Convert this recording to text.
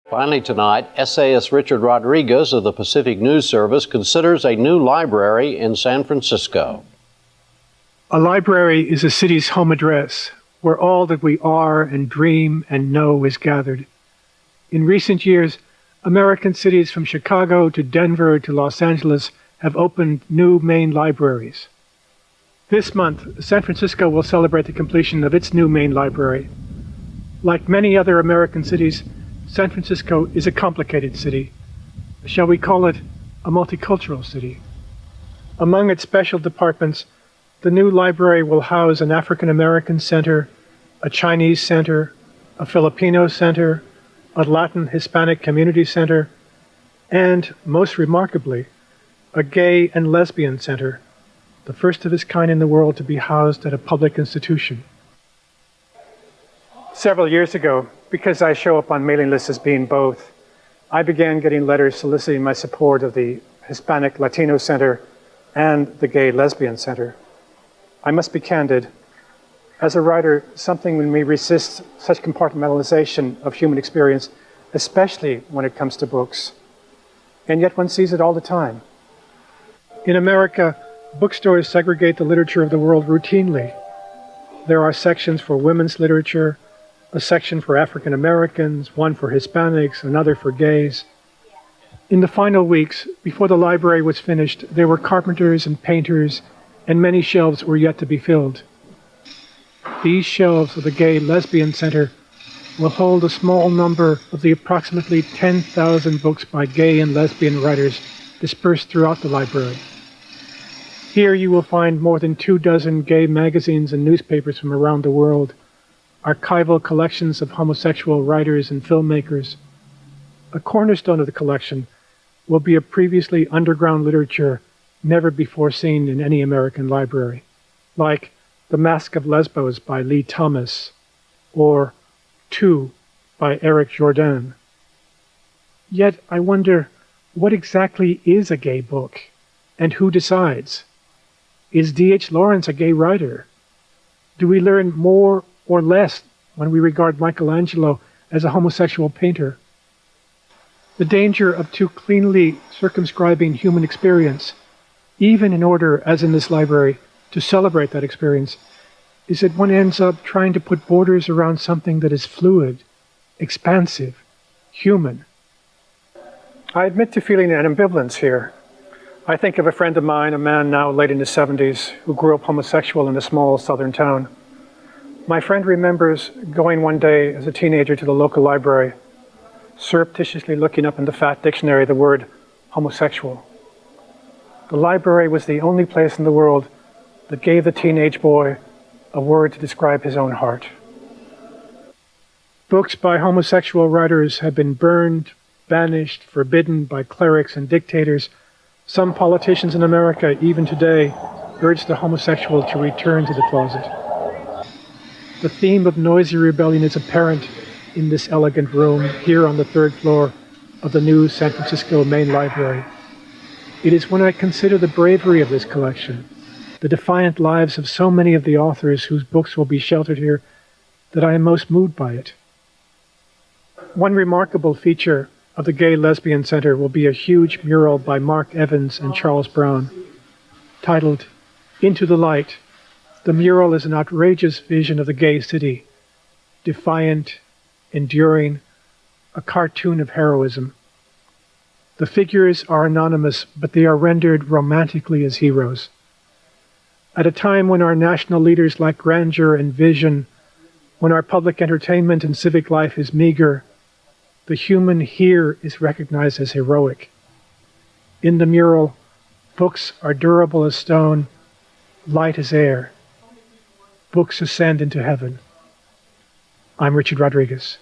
Finally tonight, essayist Richard Rodriguez of the Pacific News Service considers a new library in San Francisco. A library is a city's home address, where all that we are and dream and know is gathered. In recent years, American cities from Chicago to Denver to Los Angeles have opened new main libraries. This month, San Francisco will celebrate the completion of its new main library. Like many other American cities, San Francisco is a complicated city. Shall we call it a multicultural city? Among its special departments, the new library will house an African American center, a Chinese center, a Filipino center, a Latin Hispanic community center, and, most remarkably, a gay and lesbian center, the first of its kind in the world to be housed at a public institution. Several years ago, because I show up on mailing lists as being both, I began getting letters soliciting my support of the Hispanic Latino Center and the Gay Lesbian Center. I must be candid. As a writer, something in me resists such compartmentalization of human experience, especially when it comes to books. And yet one sees it all the time. In America, bookstores segregate the literature of the world routinely. There are sections for women's literature, a section for African Americans, one for Hispanics, another for gays. In the final weeks, before the library was finished, there were carpenters and painters, and many shelves were yet to be filled. These shelves of the Gay Lesbian Center will hold a small number of the approximately 10,000 books by gay and lesbian writers dispersed throughout the library. Here you will find more than 24 gay magazines and newspapers from around the world, archival collections of homosexual writers and filmmakers. A cornerstone of the collection will be a previously underground literature never before seen in any American library, like The Mask of Lesbos by Lee Thomas, or Two by Eric Jourdain. Yet I wonder, what exactly is a gay book, and who decides? Is D.H. Lawrence a gay writer? Do we learn more or less when we regard Michelangelo as a homosexual painter? The danger of too cleanly circumscribing human experience, even in order, as in this library, to celebrate that experience, is that one ends up trying to put borders around something that is fluid, expansive, human. I admit to feeling an ambivalence here. I think of a friend of mine, a man now late in his 70s, who grew up homosexual in a small southern town. My friend remembers going one day as a teenager to the local library, surreptitiously looking up in the fat dictionary the word homosexual. The library was the only place in the world that gave the teenage boy a word to describe his own heart. Books by homosexual writers have been burned, banished, forbidden by clerics and dictators. Some politicians in America, even today, urge the homosexual to return to the closet. The theme of noisy rebellion is apparent in this elegant room here on the third floor of the new San Francisco Main Library. It is when I consider the bravery of this collection, the defiant lives of so many of the authors whose books will be sheltered here, that I am most moved by it. One remarkable feature of the Gay Lesbian Center will be a huge mural by Mark Evans and Charles Brown, titled Into the Light. The mural is an outrageous vision of the gay city, defiant, enduring, a cartoon of heroism. The figures are anonymous, but they are rendered romantically as heroes. At a time when our national leaders lack grandeur and vision, when our public entertainment and civic life is meager, the human here is recognized as heroic. In the mural, books are durable as stone, light as air. Books ascend into heaven. I'm Richard Rodriguez.